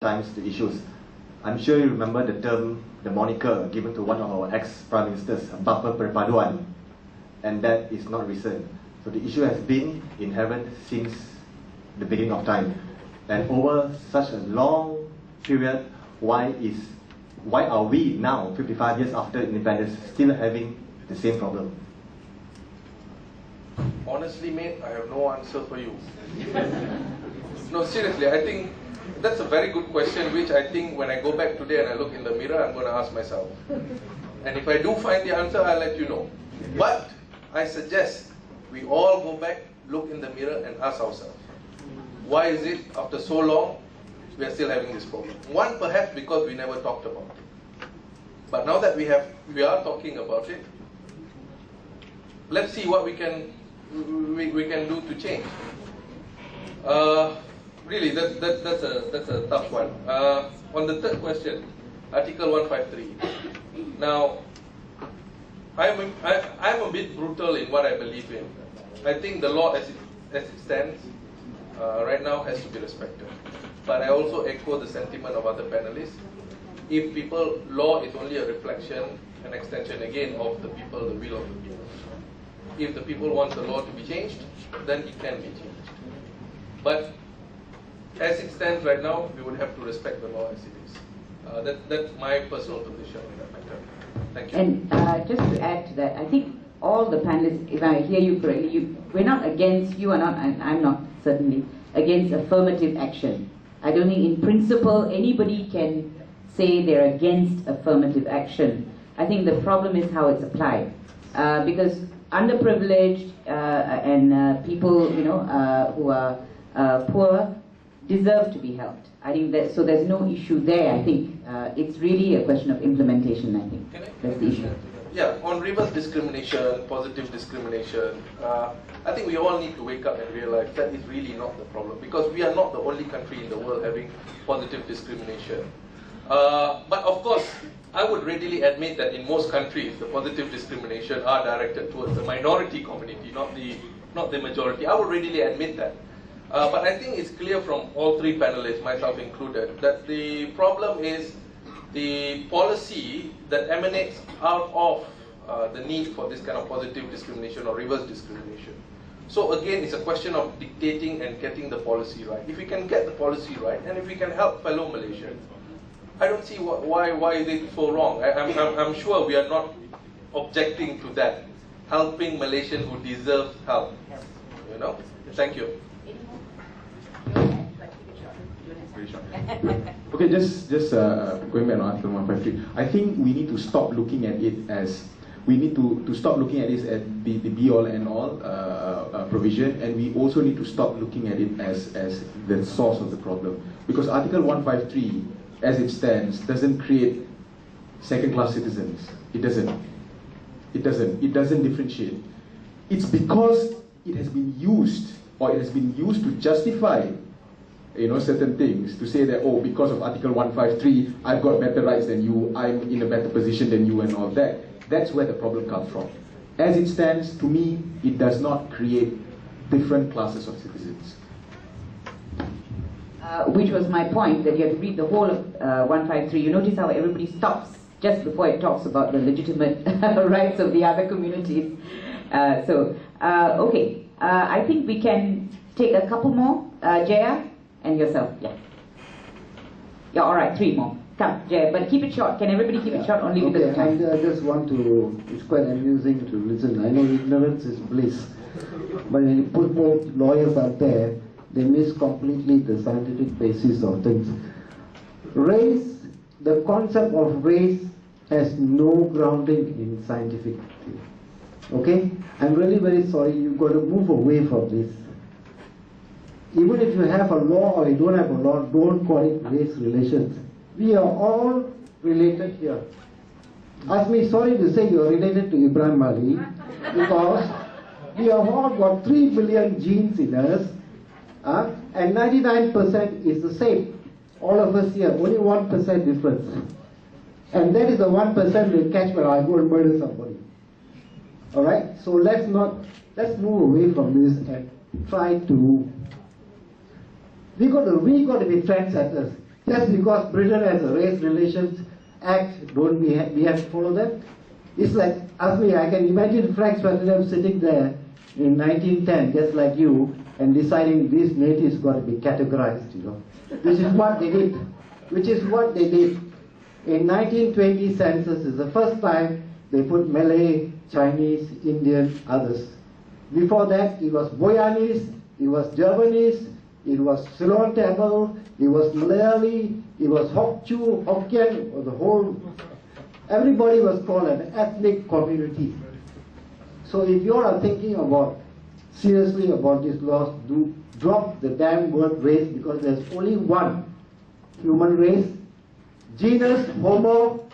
times the issues. I'm sure you remember the term, the moniker given to one of our ex-prime ministers, Bapa Perpaduan, and that is not recent. So the issue has been inherent since the beginning of time, and over such a long period, why are we now, 55 years after independence, still having the same problem? Honestly, mate, I have no answer for you. No, seriously, I think that's a very good question, which I think when I go back today and I look in the mirror, I'm going to ask myself. And if I do find the answer, I'll let you know. But I suggest we all go back, look in the mirror and ask ourselves, why is it after so long we are still having this problem? One, perhaps because we never talked about it. But now that we are talking about it, let's see what we can do to change. Really, that's a tough one. On the third question, Article 153. Now, I'm a bit brutal in what I believe in. I think the law as it stands right now has to be respected. But I also echo the sentiment of other panelists. If law is only a reflection, an extension again of the people, the will of the people. If the people want the law to be changed, then it can be changed. But as it stands right now, we would have to respect the law as it is. That's my personal position on that matter. Thank you. And just to add to that, I think all the panelists, if I hear you correctly, we're not against, you are not, and I'm not certainly, against affirmative action. I don't think in principle anybody can say they're against affirmative action. I think the problem is how it's applied. Because underprivileged and people, who are poor deserve to be helped. I think that, so there's no issue there. I think it's really a question of implementation. I think that's the issue. Yeah, on reverse discrimination, positive discrimination, I think we all need to wake up and realize that is really not the problem, because we are not the only country in the world having positive discrimination. But of course, I would readily admit that in most countries, the positive discrimination are directed towards the minority community, not the majority. I would readily admit that. But I think it's clear from all three panelists, myself included, that the problem is the policy that emanates out of the need for this kind of positive discrimination or reverse discrimination. So again, it's a question of dictating and getting the policy right. If we can get the policy right, and if we can help fellow Malaysians, I don't see why is it so wrong. I'm sure we are not objecting to that, helping Malaysians who deserve help. Thank you. Okay, just going back on Article 153. I think we need to stop looking at it as stop looking at this as the be-all and all provision, and we also need to stop looking at it as the source of the problem. Because Article 153, as it stands, doesn't create second-class citizens. It doesn't. It doesn't differentiate. It's because it has been used, or it has been used to justify certain things, to say that, oh, because of Article 153, I've got better rights than you, I'm in a better position than you, and all that. That's where the problem comes from. As it stands, to me, it does not create different classes of citizens. Which was my point, that you have to read the whole of 153. You notice how everybody stops just before it talks about the legitimate rights of the other communities. Okay, I think we can take a couple more. Jaya? And yourself, yeah. Yeah, all right, 3 more. Come, Jay, but keep it short. Can everybody keep it short only because of time? I just want to, it's quite amusing to listen. I know ignorance is bliss. But when you put both lawyers out there, they miss completely the scientific basis of things. Race, the concept of race has no grounding in scientific theory. Okay? I'm really very sorry, you've got to move away from this. Even if you have a law or you don't have a law, don't call it race relations. We are all related here. Azmi, sorry to say you're related to Ibrahim Ali, because we have all got 3 billion genes in us, and 99% is the same. All of us here, only 1% difference. And that is the 1% will catch when I go and murder somebody. Alright? So let's move away from this and try to we got to be trendsetters. Just because Britain has a Race Relations Act, don't we have to follow that? It's like, Azmi, I can imagine Frank Swettenham sitting there in 1910, just like you, and deciding these natives got to be categorized, you know. Which is what they did. Which is what they did. In 1920 census is the first time they put Malay, Chinese, Indian, others. Before that, it was Boyanese, it was Javanese, it was Ceylon Tamil, it was Malayali, it was Hokchu, Hokkien, or the whole. Everybody was called an ethnic community. So if you are thinking about seriously about this laws, do drop the damn word race, because there's only one human race, genus Homo,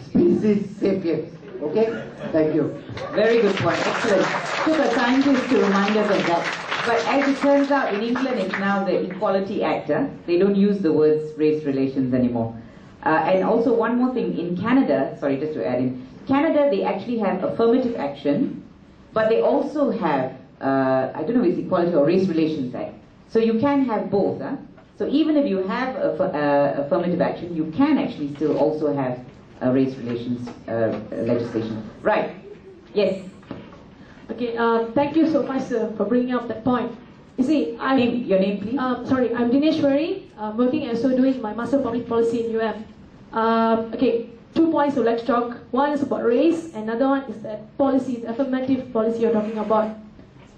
species sapiens. Okay? Thank you. Very good point. Excellent. Took a scientist to remind us of that. But as it turns out, in England it's now the Equality Act. They don't use the words race relations anymore. And also one more thing, in Canada, sorry, just to add in, Canada, they actually have affirmative action, but they also have, I don't know if it's Equality or Race Relations Act. So you can have both. So even if you have affirmative action, you can actually still also have race relations legislation. Right. Yes. Okay, thank you so much, sir, for bringing up that point. You see, your name, please? Sorry, I'm Dineshwari, working and so doing my Master of Public Policy in UM. Okay, 2 points I'd like to talk. One is about race, another one is that policy, the affirmative policy you're talking about.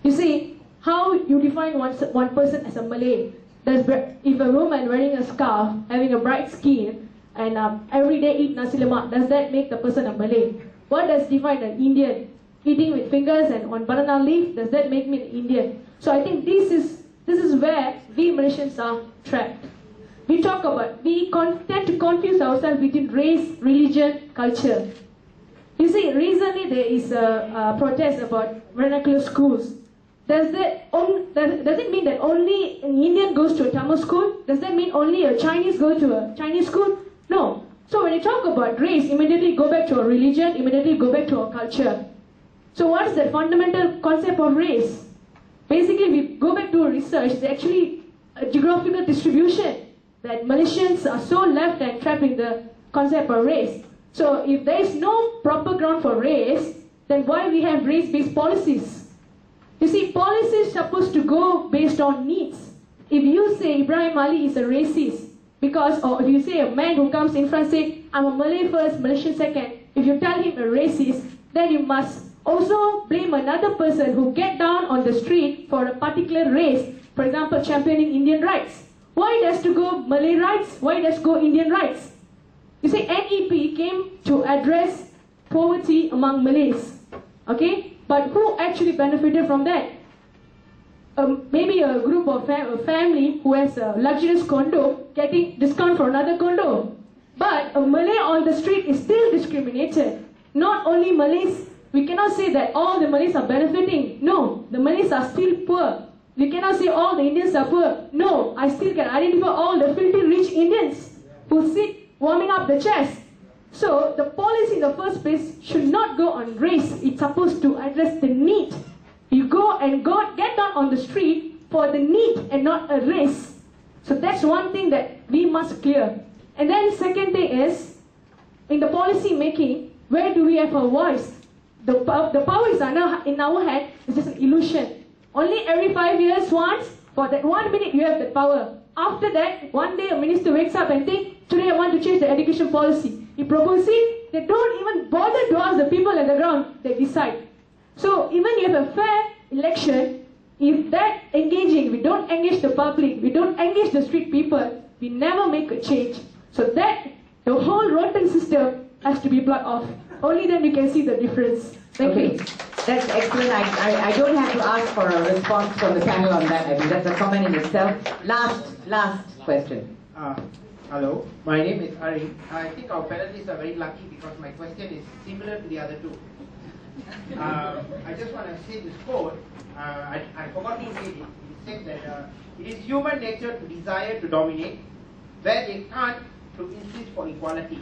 You see, how you define one person as a Malay. If a woman wearing a scarf, having a bright skin, and every day eat nasi lemak, does that make the person a Malay? What does define an Indian? Eating with fingers and on banana leaf, does that make me an Indian? So I think this is where we Malaysians are trapped. We tend to confuse ourselves between race, religion, culture. You see, recently there is a protest about vernacular schools. Does it mean that only an Indian goes to a Tamil school? Does that mean only a Chinese go to a Chinese school? No. So when you talk about race, immediately go back to a religion, immediately go back to a culture. So what is the fundamental concept of race? Basically, we go back to research, it's actually a geographical distribution, that Malaysians are so left and trapped in the concept of race. So if there is no proper ground for race, then why we have race-based policies? You see, policies are supposed to go based on needs. If you say Ibrahim Ali is a racist, or if you say a man who comes in front say, I'm a Malay first, Malaysian second, if you tell him a racist, then you must also blame another person who get down on the street for a particular race, for example, championing Indian rights. Why does to go Malay rights? Why does go Indian rights? You see, NEP came to address poverty among Malays, okay? But who actually benefited from that? Maybe a group of a family who has a luxurious condo getting discount for another condo. But a Malay on the street is still discriminated. Not only Malays, we cannot say that all the Malays are benefiting. No, the Malays are still poor. We cannot say all the Indians are poor. No, I still can identify all the filthy rich Indians who sit warming up the chest. So the policy in the first place should not go on race. It's supposed to address the need. You get down on the street for the need and not a race. So that's one thing that we must clear. And then second thing is, in the policy making, where do we have a voice? The power is in our hand. It's just an illusion. Only every 5 years once, for that 1 minute you have the power. After that, one day a minister wakes up and thinks, today I want to change the education policy. He proposes it, they don't even bother to ask the people on the ground, they decide. So even you have a fair election, if that engaging, we don't engage the public, we don't engage the street people, we never make a change. So that, the whole rotten system has to be plugged off. Only then we can see the difference. Thank you. That's excellent. I don't have to ask for a response from the panel on that. I mean, that's a comment in itself. Last question. Hello, my name is Ari. I think our panelists are very lucky because my question is similar to the other two. I just want to say this quote. I forgot to read it. It said that it is human nature to desire to dominate where they can't, to insist for equality.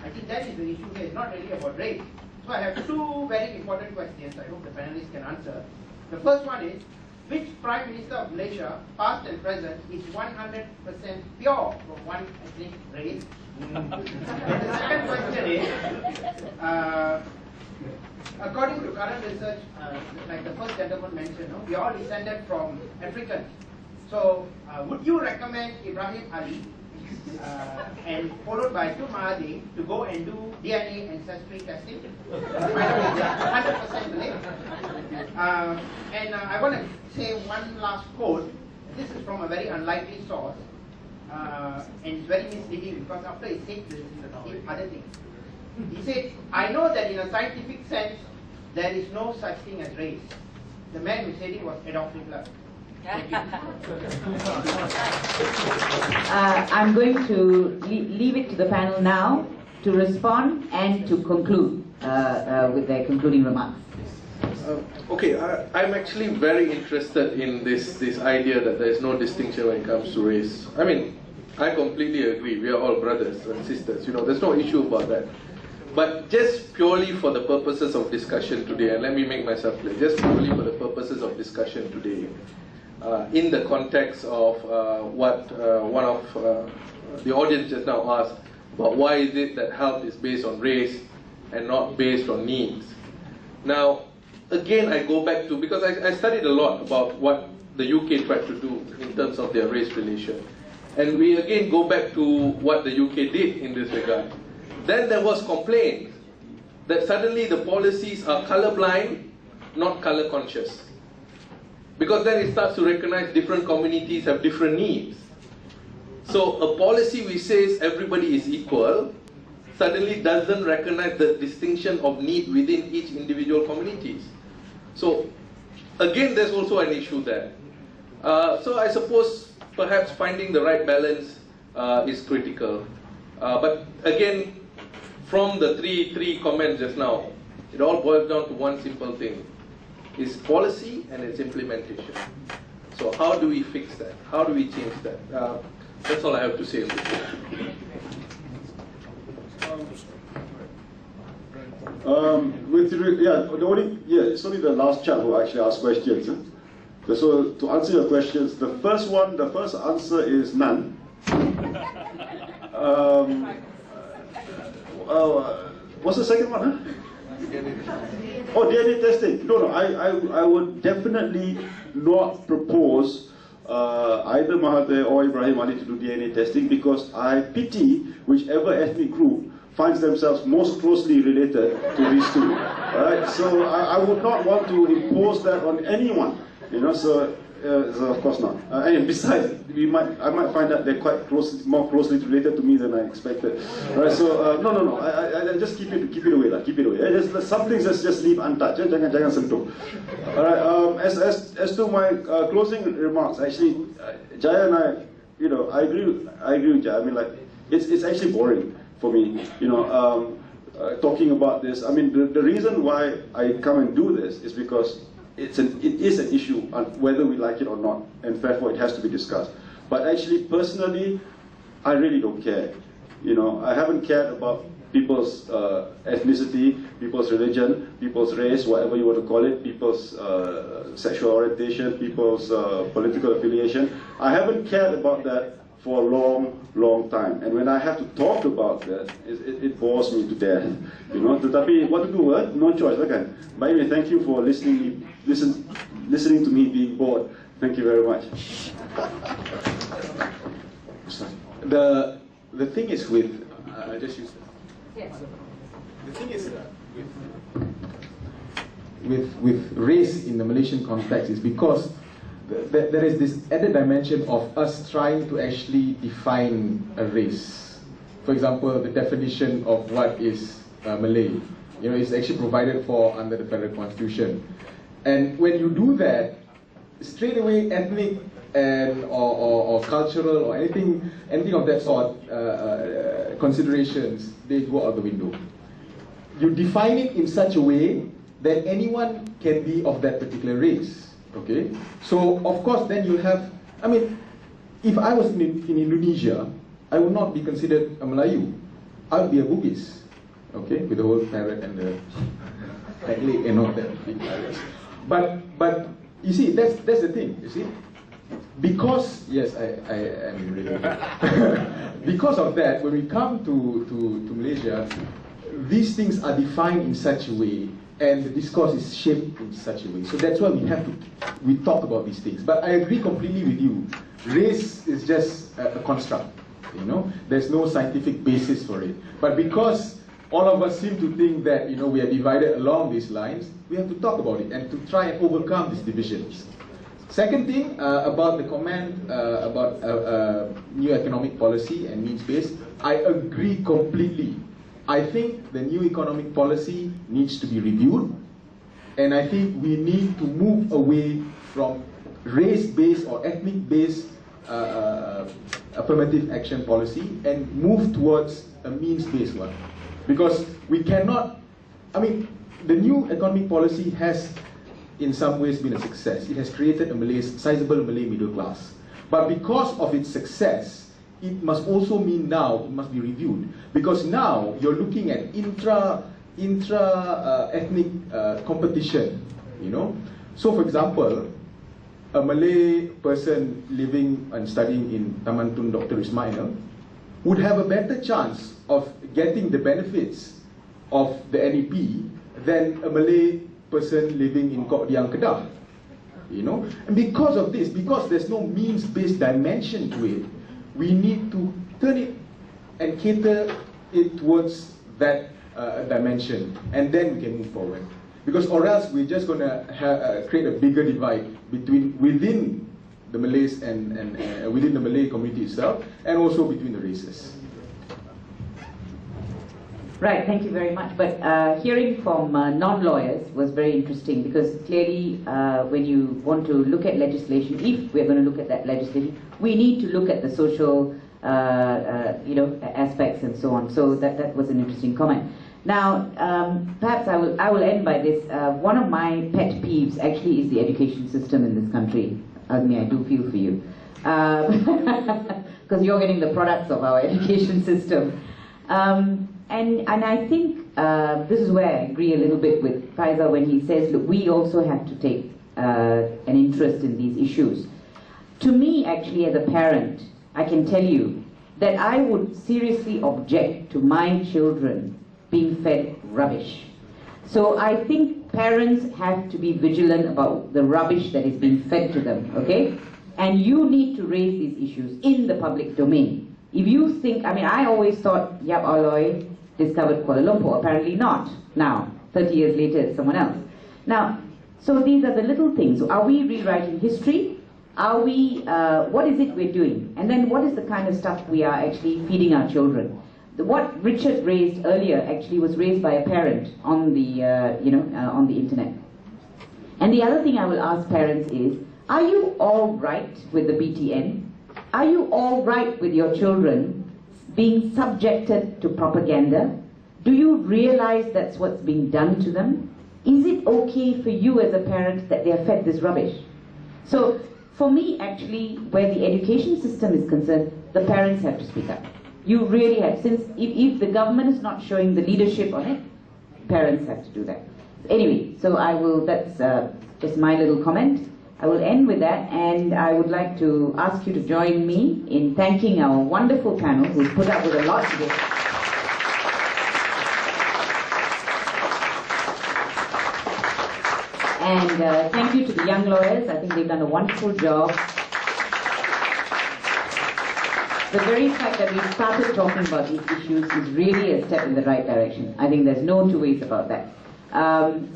I think that is the issue here. It's not really about race. So I have two very important questions I hope the panelists can answer. The first one is, which Prime Minister of Malaysia, past and present, is 100% pure from one ethnic race? The second question is, according to current research, like the first gentleman mentioned, we are all descended from Africans. So, would you recommend Ibrahim Ali and followed by Tun Mahathir to go and do DNA ancestry testing? 100% believe. And I want to say one last quote. This is from a very unlikely source, and it's very misleading because after he said this, he said other things. He said, "I know that in a scientific sense, there is no such thing as race." The man who said it was Adolf Hitler. I'm going to leave it to the panel now to respond and to conclude with their concluding remarks. Okay, I'm actually very interested in this idea that there is no distinction when it comes to race. I mean, I completely agree. We are all brothers and sisters. You know, there's no issue about that. But just purely for the purposes of discussion today, and let me make myself clear, just purely for the purposes of discussion today, in the context of what one of the audience just now asked about why is it that health is based on race and not based on needs. Now, again, I go back to, because I studied a lot about what the UK tried to do in terms of their race relation. And we again go back to what the UK did in this regard. Then there was complaint that suddenly the policies are colorblind, not color conscious. Because then it starts to recognize different communities have different needs. So a policy which says everybody is equal suddenly doesn't recognize the distinction of need within each individual communities. So again, there's also an issue there. So I suppose perhaps finding the right balance is critical. But again, from the three comments just now, it all boils down to one simple thing. It's policy and its implementation. So how do we fix that? How do we change that? That's all I have to say. It's only the last chap who actually asked questions. So to answer your questions, the first answer is none. What's the second one? Huh? Oh, DNA testing. No, I would definitely not propose either Mahathir or Ibrahim Ali to do DNA testing, because I pity whichever ethnic group finds themselves most closely related to these two. Right? So I would not want to impose that on anyone. You know, so of course not. And besides, I might find that they're quite more closely related to me than I expected. Right? So no. I just keep it away lah. Keep it away. Some things just leave untouched. Jangan sentuh. All right. As to my closing remarks, actually, Jaya and I, I agree with Jaya. I mean, like, it's actually boring for me. Talking about this. I mean, the reason why I come and do this is because it is an issue, whether we like it or not, and therefore it has to be discussed. But actually, personally, I really don't care. I haven't cared about people's ethnicity, people's religion, people's race, whatever you want to call it, people's sexual orientation, people's political affiliation. I haven't cared about that for a long time. And when I have to talk about that, it bores me to death. Tetapi what to do? No choice, kan? But anyway, thank you for listening to me being bored. Thank you very much. The thing is with I just use that. Yes. The thing is with race in the Malaysian context is because there is this added dimension of us trying to actually define a race. For example, the definition of what is Malay, is actually provided for under the Federal Constitution. And when you do that, straight away ethnic and or cultural or anything of that sort considerations, they go out the window. You define it in such a way that anyone can be of that particular race. Okay, so of course then you have, I mean, if I was in Indonesia, I would not be considered a Melayu. I would be a Bugis, okay, with the whole parrot and the leg and all that big parrots. But you see, that's the thing, you see. Because, yes, I am really because of that, when we come to Malaysia, these things are defined in such a way, and the discourse is shaped in such a way. So that's why we talk about these things. But I agree completely with you. Race is just a construct, you know. There's no scientific basis for it. But because all of us seem to think that, you know, we are divided along these lines, we have to talk about it and to try and overcome these divisions. Second thing, about the comment about new economic policy and means-based, I agree completely. I think the new economic policy needs to be reviewed, and I think we need to move away from race-based or ethnic-based affirmative action policy and move towards a means-based one. Because we cannot, I mean, the new economic policy has in some ways been a success. It has created a sizable Malay middle class. But because of its success, it must also mean now it must be reviewed. Because now you're looking at intra-ethnic competition, you know. So for example, a Malay person living and studying in Taman Tun Dr. Ismail would have a better chance of getting the benefits of the NEP than a Malay person living in Kok Diang, Kedah, you know. And because of this, because there's no means-based dimension to it, we need to turn it and cater it towards that dimension, and then we can move forward. Because or else we're just going to create a bigger divide within the Malays and within the Malay community itself, and also between the races. Right, thank you very much. But hearing from non-lawyers was very interesting, because clearly when you want to look at legislation, if we're going to look at that legislation, we need to look at the social you know, aspects and so on. So that was an interesting comment. Now, perhaps I will end by this. One of my pet peeves actually is the education system in this country. Azmi, I do feel for you. Because you're getting the products of our education system. And I think this is where I agree a little bit with Faisal when he says, look, we also have to take an interest in these issues. To me, actually, as a parent, I can tell you that I would seriously object to my children being fed rubbish. So I think parents have to be vigilant about the rubbish that is being fed to them, okay? And you need to raise these issues in the public domain. If you think, I mean, I always thought Yap Aloy discovered Kuala Lumpur. Apparently not. Now, 30 years later, it's someone else. Now, so these are the little things. Are we rewriting history? Are we, what is it we're doing? And then what is the kind of stuff we are actually feeding our children? What Richard raised earlier actually was raised by a parent on the, on the internet. And the other thing I will ask parents is, are you all right with the BTN? Are you all right with your children being subjected to propaganda? Do you realize that's what's being done to them? Is it okay for you as a parent that they are fed this rubbish? So for me, actually, where the education system is concerned, the parents have to speak up. You really have, since if the government is not showing the leadership on it, parents have to do that. Anyway, so I will, that's just my little comment. I will end with that, and I would like to ask you to join me in thanking our wonderful panel who's put up with a lot today. And thank you to the young lawyers. I think they've done a wonderful job. The very fact that we started talking about these issues is really a step in the right direction. I think there's no two ways about that.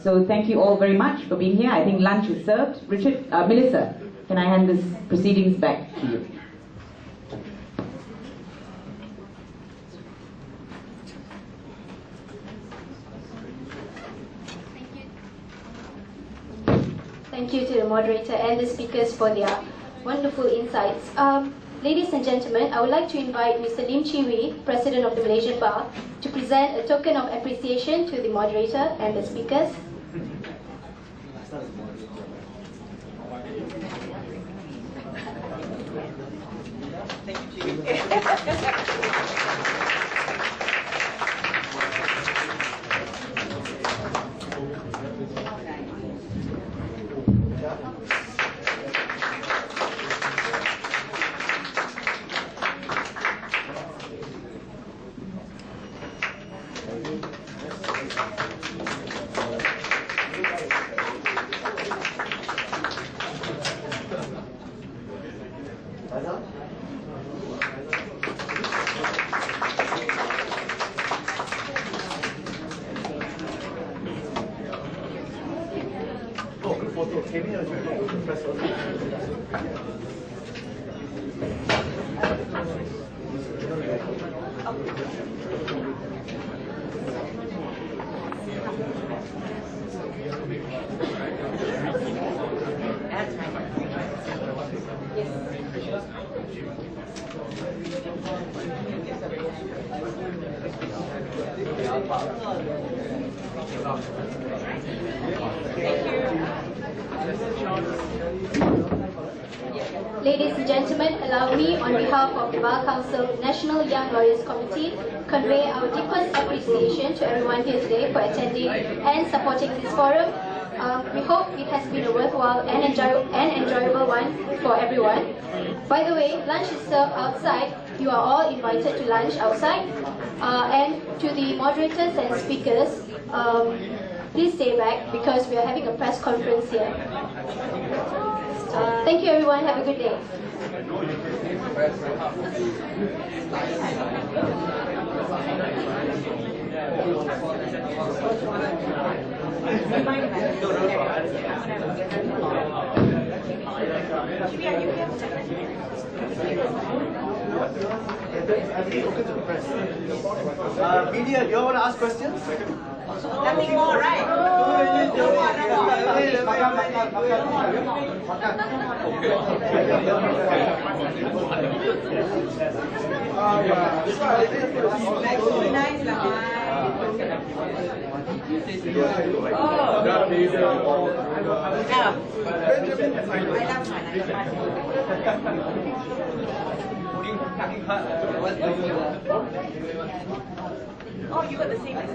So thank you all very much for being here. I think lunch is served. Richard, Melissa, can I hand this proceedings back to you? Thank you to the moderator and the speakers for their wonderful insights. Ladies and gentlemen, I would like to invite Mr. Lim Chi Wee, President of the Malaysian Bar, to present a token of appreciation to the moderator and the speakers. Ladies and gentlemen, allow me on behalf of the Bar Council National Young Lawyers Committee convey our deepest appreciation to everyone here today for attending and supporting this forum. We hope it has been a worthwhile and enjoyable one for everyone. By the way, lunch is served outside. You are all invited to lunch outside. And to the moderators and speakers, please stay back because we are having a press conference here. Thank you everyone, have a good day. Media, do you want to ask questions? Nothing more, right? Oh, you got the same as